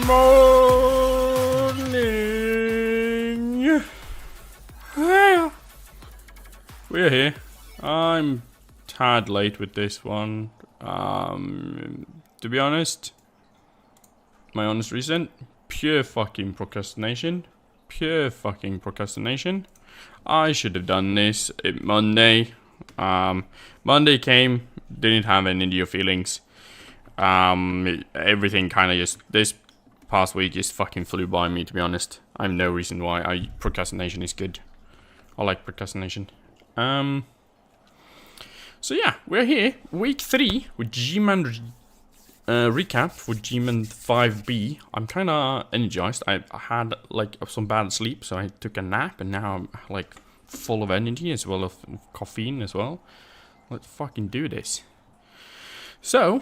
morning. We're here. I'm tad late with this one. To be honest, my honest reason, pure fucking procrastination. Pure fucking procrastination. I should have done this Monday. Monday came, didn't have any new feelings. Everything kind of just, this past week just fucking flew by me, to be honest. I have no reason why procrastination is good. I like procrastination. So yeah, we're here, week 3 with GMAN recap for GMAN 5B. I'm kind of energized. I had like some bad sleep, so I took a nap, and now I'm like full of energy as well as caffeine as well. Let's fucking do this. So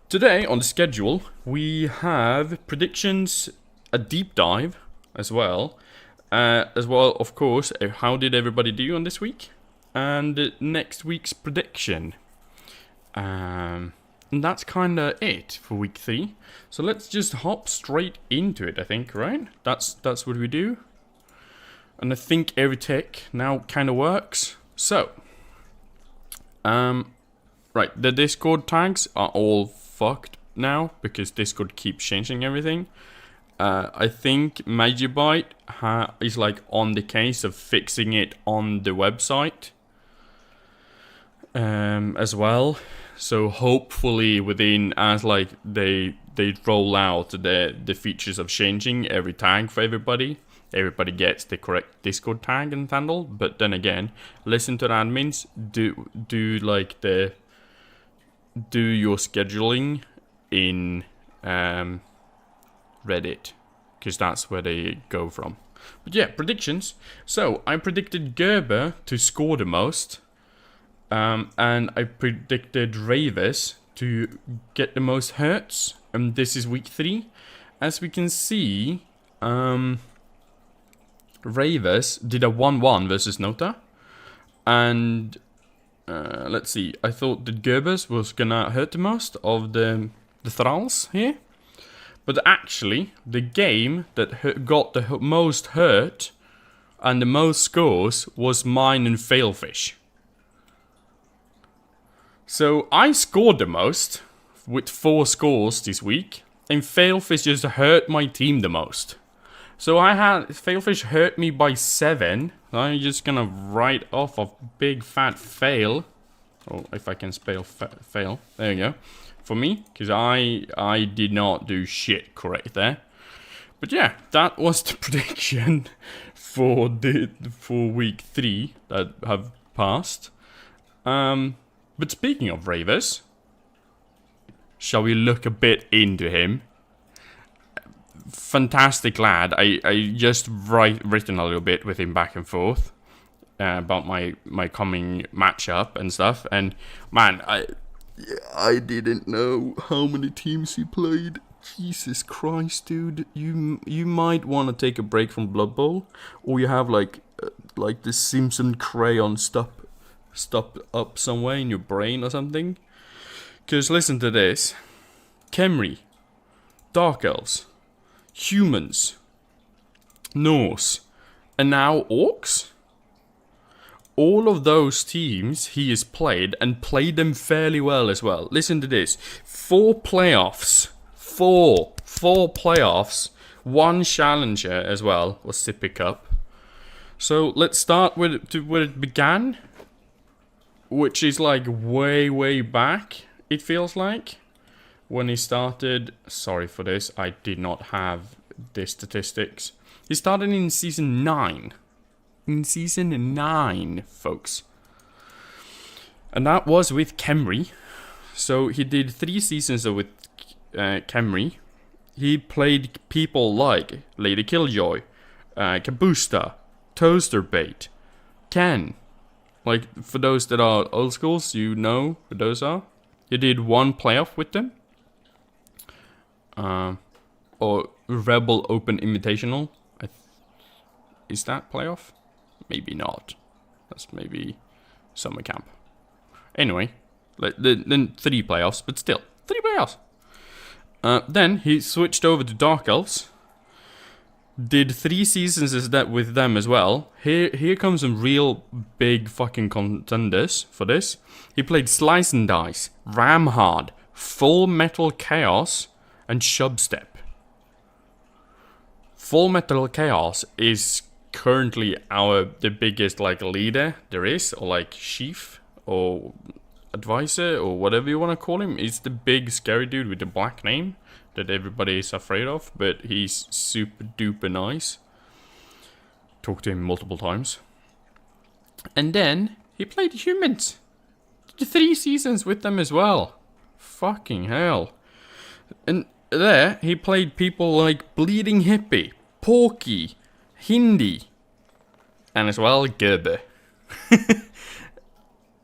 today on the schedule we have predictions, a deep dive as well of course, how did everybody do on this week, and next week's prediction. And that's kind of it for week 3. So let's just hop straight into it, I think, right? That's what we do. And I think every tech now kind of works. So, right, the Discord tags are all fucked now because Discord keeps changing everything. I think Magibyte is like on the case of fixing it on the website as well. So hopefully within, as like they roll out the features of changing every tag for everybody gets the correct Discord tag and handle. But then again, listen to the admins, do your scheduling in Reddit, because that's where they go from. But yeah, predictions. So I predicted Gerber to score the most. And I predicted Ravers to get the most hurts. And this is week 3. As we can see, Ravers did a 1-1 versus Nota. And let's see, I thought that Gerbers was gonna hurt the most of the Thralls here. But actually, the game that got the most hurt and the most scores was mine and Failfish. So I scored the most with 4 scores this week, and Failfish just hurt my team the most. So I had Failfish hurt me by 7. I'm just gonna write off a big fat fail. Oh, if I can spell fail. There you go. For me, because I did not do shit correct there. But yeah, that was the prediction for week 3 that have passed. But speaking of Ravers, shall we look a bit into him? Fantastic lad. I just written a little bit with him back and forth about my coming matchup and stuff. And man, I didn't know how many teams he played. Jesus Christ, dude. You might want to take a break from Blood Bowl, or you have like the Simpson crayon stuck up somewhere in your brain or something. Because listen to this. Khemri, Dark Elves, Humans, Norse, and now Orcs? All of those teams he has played, and played them fairly well as well. Listen to this. 4 playoffs. 4 playoffs. 1 challenger as well was Sippy Cup. So let's start with where it began, which is like way back, it feels like, when he started. Sorry for this, I did not have the statistics. He started in season 9. In season 9, folks. And that was with Khemri. So he did 3 seasons with Khemri. He played people like Lady Killjoy, Kabusta, Toasterbait, Ken. Like, for those that are old schools, you know who those are. He did 1 playoff with them. Or Rebel Open Invitational. Is that playoff? Maybe not. That's maybe summer camp. Anyway, then 3 playoffs, but still 3 playoffs. Then he switched over to Dark Elves. Did 3 seasons with them as well. Here comes some real big fucking contenders for this. He played Slice and Dice, Ramhard, Full Metal Chaos, and Shubstep. Full Metal Chaos is currently the biggest like leader there is, or like chief, or advisor, or whatever you want to call him. He's the big scary dude with the black name that everybody is afraid of, but he's super duper nice. Talked to him multiple times. And then he played humans. Did 3 seasons with them as well. Fucking hell. And there he played people like Bleeding Hippie, Porky, Hindi, and as well Gerber.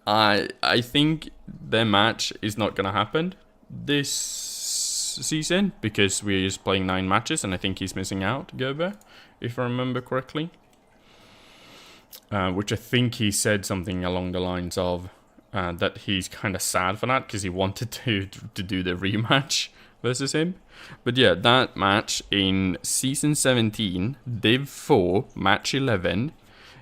I think their match is not gonna happen this season because we're just playing 9 matches, and I think he's missing out, Gerber, if I remember correctly. Which I think he said something along the lines of that he's kind of sad for that because he wanted to do the rematch versus him. But yeah, that match in Season 17, Div 4, Match 11,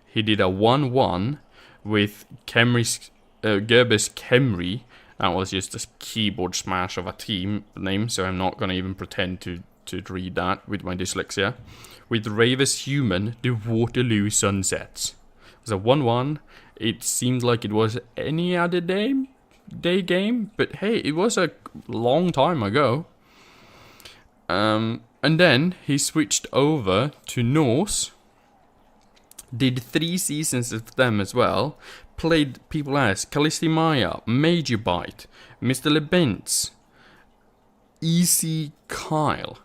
he did a 1-1 with Gerber's Kemri. That was just a keyboard smash of a team name, so I'm not going to even pretend to read that with my dyslexia. With Ravis Human, the Waterloo Sunsets. It was a 1-1. It seemed like it was any other day game, but hey, it was a long time ago. And then he switched over to Norse. Did 3 seasons of them as well. Played people as Callisti Maya, Major Bite, Mr. Lebentz, Easy Kyle.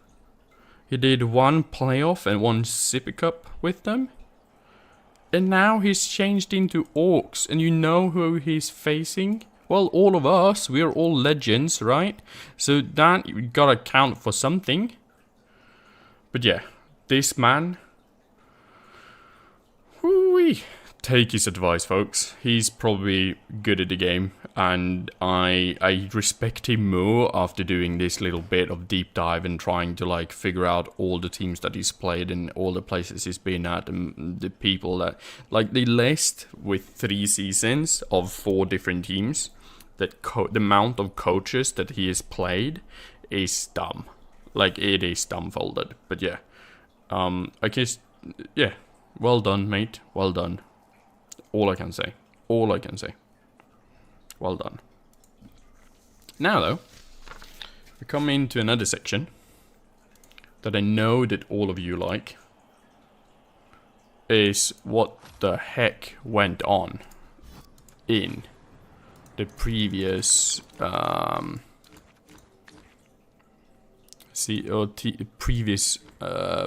He did 1 playoff and 1 Sippy Cup with them. And now he's changed into Orcs, and you know who he's facing? Well, all of us, we're all legends, right? So that, you gotta count for something. But yeah, this man... Whoo-wee. Take his advice, folks. He's probably good at the game, and I respect him more after doing this little bit of deep dive and trying to like figure out all the teams that he's played and all the places he's been at and the people that like the list with 3 seasons of 4 different teams. That the amount of coaches that he has played is dumb. Like it is dumbfolded. But yeah, I guess yeah. Well done, mate. Well done. All I can say. All I can say. Well done. Now, though, we come into another section that I know that all of you like. Is what the heck went on in the previous previous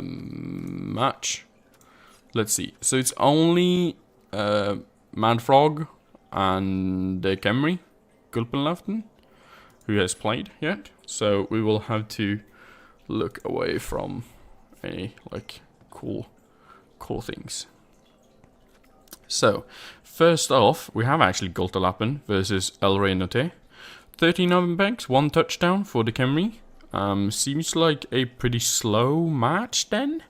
match. Let's see. So it's only Mad Frog and Kemri Gulpenlaften who has played yet. So we will have to look away from any like cool things. So first off, we have actually Gultelappen versus El Reynote. 13 oven packs, 1 touchdown for the Kemri. Seems like a pretty slow match then.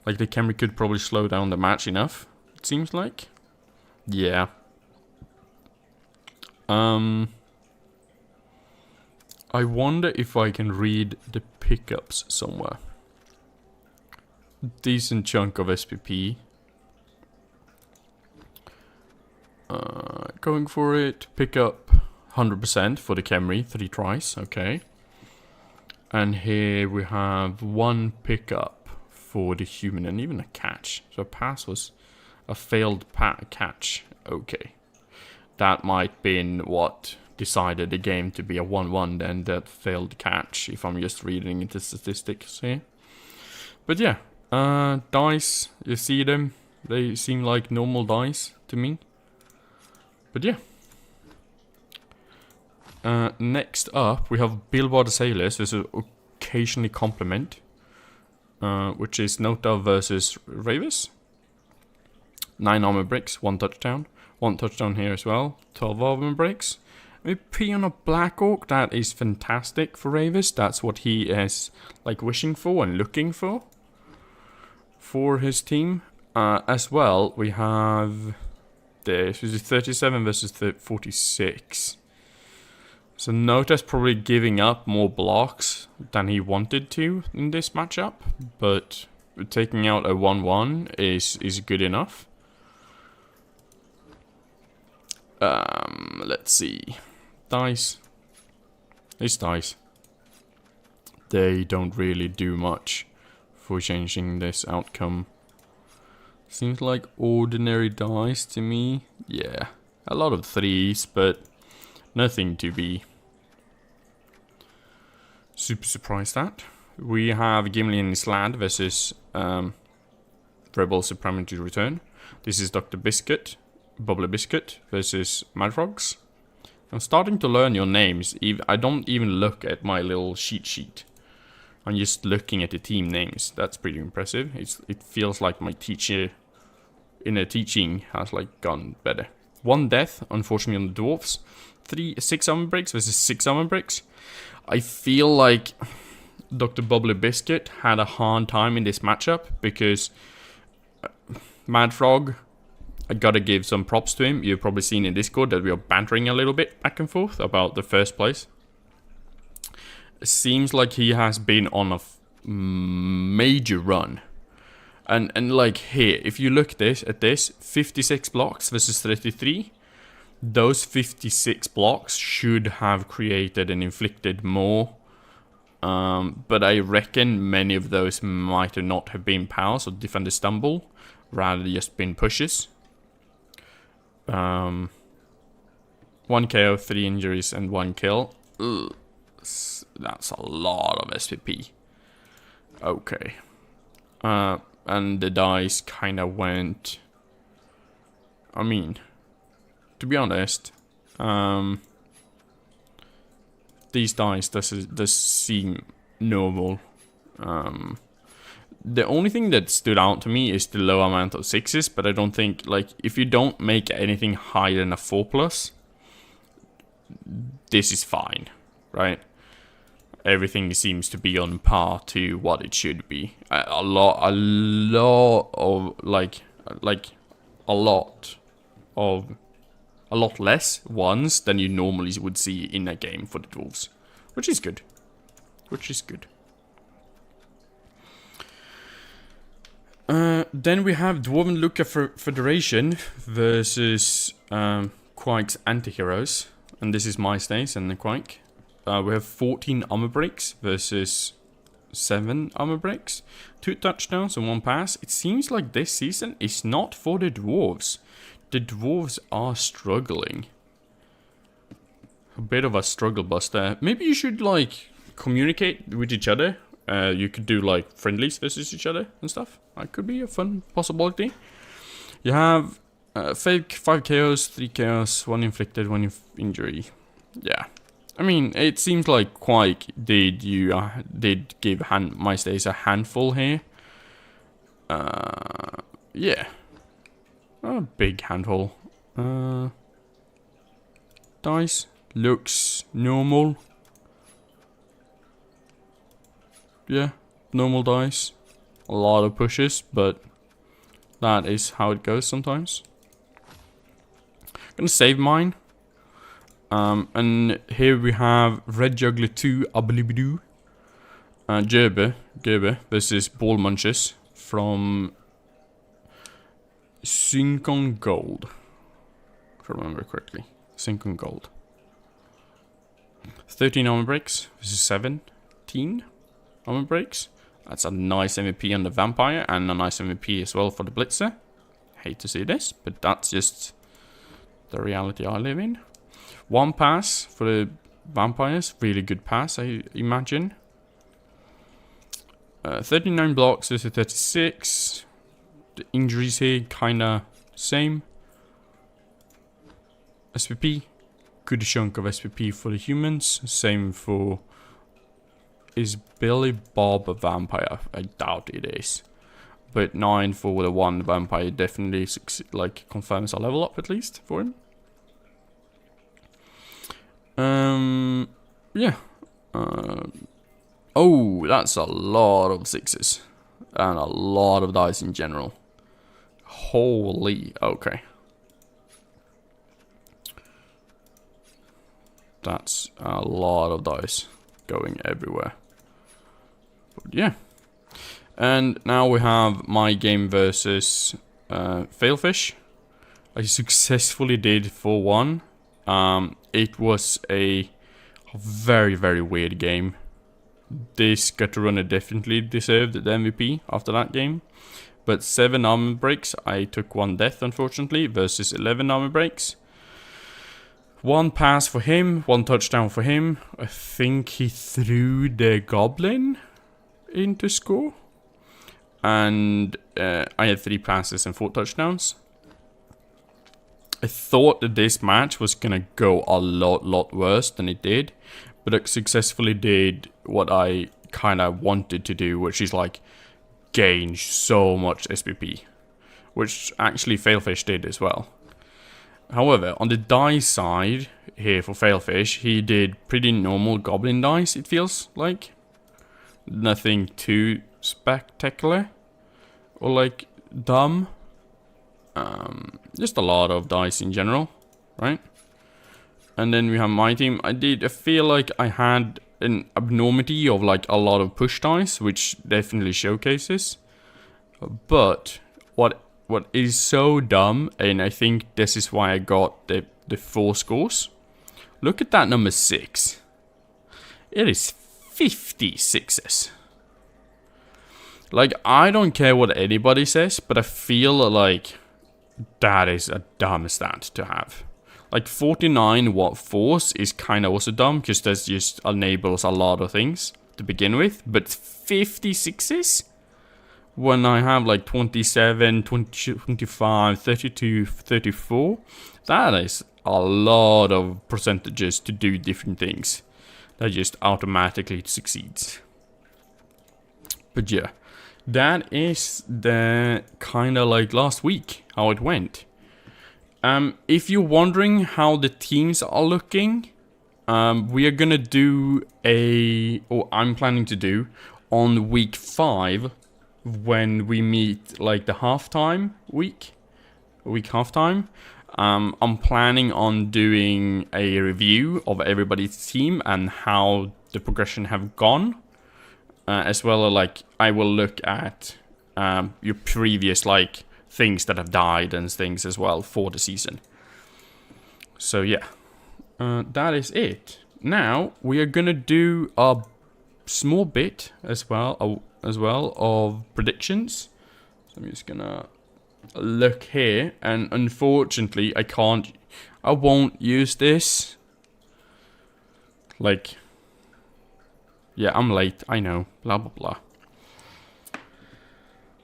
Like the Kemri could probably slow down the match enough, it seems like. Yeah. I wonder if I can read the pickups somewhere. Decent chunk of SPP. Going for it. Pick up 100% for the Kemri, 3 tries, okay. And here we have 1 pickup for the human and even a catch. So a pass was a failed catch. Okay. That might been what decided the game to be a 1-1 then, that failed catch, if I'm just reading into statistics here. But yeah, dice, you see them, they seem like normal dice to me. But yeah. Next up, we have Bilbo the Sailors. This is occasionally complement. Which is Nota versus Ravis. 9 armor bricks, 1 touchdown. 1 touchdown here as well. 12 armor bricks. MP on a Black Orc, that is fantastic for Ravis. That's what he is like wishing for and looking for his team. As well, we have this, which is 37 versus 46. So Nota's probably giving up more blocks than he wanted to in this matchup, but taking out a 1-1 is good enough. Let's see. Dice. These dice. They don't really do much for changing this outcome. Seems like ordinary dice to me. Yeah, a lot of 3s, but nothing to be super surprised at. We have Gimli and his lad versus Rebel Supremacy Return. This is Dr. Biscuit, Bubbly Biscuit versus Mad Frogs. I'm starting to learn your names. I don't even look at my little sheet. I'm just looking at the team names. That's pretty impressive. It feels like my teacher in a teaching has like gone better. 1 death, unfortunately, on the dwarves. 6 armor breaks versus 6 armor breaks. I feel like Dr. Bubbly Biscuit had a hard time in this matchup because Mad Frog, I gotta give some props to him. You've probably seen in Discord that we are bantering a little bit back and forth about the first place. It seems like he has been on a major run. And like here, if you look at this, 56 blocks versus 33. Those 56 blocks should have created and inflicted more. But I reckon many of those might not have been powers or defender stumble, rather just been pushes. 1 KO, 3 injuries, and 1 kill. Ugh, that's a lot of SVP. Okay. And the dice kind of went... I mean, to be honest, these dice does seem normal. The only thing that stood out to me is the low amount of 6s, but I don't think, like, if you don't make anything higher than a 4+, this is fine, right? Everything seems to be on par to what it should be. A lot less ones than you normally would see in a game for the dwarves, which is good. Then we have Dwarven Luca Federation versus Quake's Antiheroes, and this is my stage and the Quake. We have 14 armor breaks versus 7 armor breaks, 2 touchdowns and 1 pass. It seems like this season is not for the dwarves. The dwarves are struggling. A bit of a struggle bus there. Maybe you should like communicate with each other. You could do like friendlies versus each other and stuff. That could be a fun possibility. You have 5 KOs, 3 KOs, 1 inflicted, 1 injury. Yeah. I mean, it seems like Quake did give my stays a handful here. Yeah. A big handful. Dice looks normal. Yeah, normal dice. A lot of pushes, but that is how it goes sometimes. Gonna save mine. And here we have Red Juggler 2 Ablibidoo. Gerber versus Ball Munches from Syncon Gold. If I remember correctly. Syncon Gold. 13 armor breaks versus 17 armor breaks. That's a nice MVP on the Vampire and a nice MVP as well for the Blitzer. Hate to see this, but that's just the reality I live in. 1 pass for the Vampires. Really good pass, I imagine. 39 blocks versus 36. The injuries here kinda same. SVP. Good chunk of SVP for the humans. Same for... Is Billy Bob a vampire? I doubt it is. But 9 for the 1 vampire definitely confirms a level up at least for him. Yeah. Oh, that's a lot of sixes. And a lot of dice in general. Holy, okay. That's a lot of dice going everywhere. But yeah. And now we have my game versus Failfish. I successfully did 4-1. It was a very, very weird game. This gutter runner definitely deserved the MVP after that game. But 7 armor breaks, I took 1 death unfortunately, versus 11 armor breaks. 1 pass for him, 1 touchdown for him. I think he threw the goblin into score. And I had 3 passes and 4 touchdowns. I thought that this match was gonna go a lot worse than it did. But I successfully did what I kinda wanted to do, which is like gain so much SPP. Which actually Failfish did as well. However, on the dice side here for Failfish, he did pretty normal goblin dice, it feels like. Nothing too spectacular or like dumb. Just a lot of dice in general, right? And then we have my team. I feel like I had an abnormality of like a lot of push dice, which definitely showcases. But what is so dumb, and I think this is why I got the 4 scores. Look at that number 6. It is 56s. Like, I don't care what anybody says, but I feel like that is a dumb stat to have. Like 49 watt force is kind of also dumb, because that just enables a lot of things to begin with. But 56s? When I have like 27, 20, 25, 32, 34, that is a lot of percentages to do different things. That just automatically succeeds. But yeah, that is the kind of like last week, how it went. If you're wondering how the teams are looking, we are gonna do or I'm planning to do, on week 5, when we meet like the halftime week halftime. I'm planning on doing a review of everybody's team and how the progression have gone. As well as like I will look at your previous like things that have died and things as well for the season. So yeah, that is it. Now we are gonna do a small bit as well of predictions. So I'm just gonna look here, and unfortunately I won't use this. Like, yeah, I'm late, I know, blah blah blah.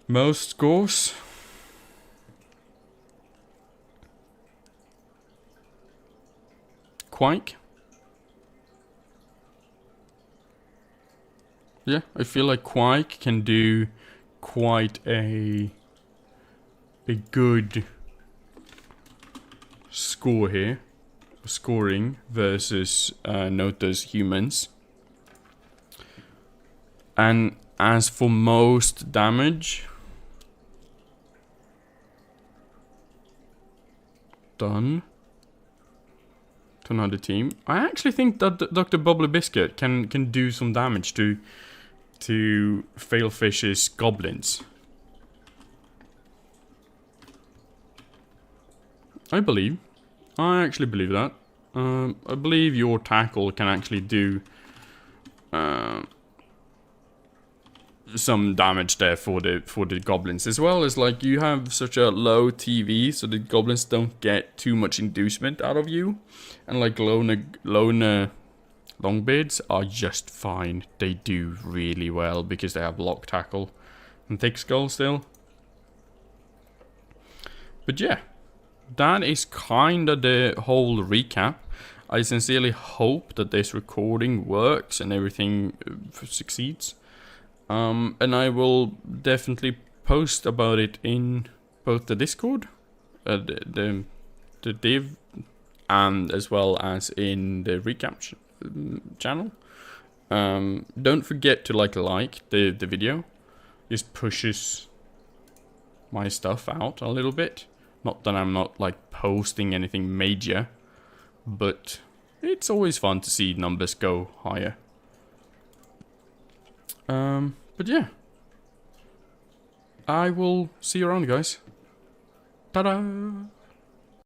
Most scores. Quake. Yeah, I feel like Quake can do quite a good score here. Scoring versus Nota's humans. And as for most damage, done to another team. I actually think that Dr. Bubbly Biscuit can do some damage to Failfish's goblins. I actually believe that. I believe your tackle can actually do some damage there for the goblins, as well as like you have such a low TV, so the goblins don't get too much inducement out of you, and like loner longbeards are just fine. They do really well because they have lock tackle and thick skull still. But yeah, that is kind of the whole recap. I sincerely hope that this recording works and everything succeeds. And I will definitely post about it in both the Discord, the div and as well as in the recap channel. Don't forget to like the video. Just pushes my stuff out a little bit. Not that I'm not like posting anything major, but it's always fun to see numbers go higher. But yeah, I will see you around, guys. Ta-da!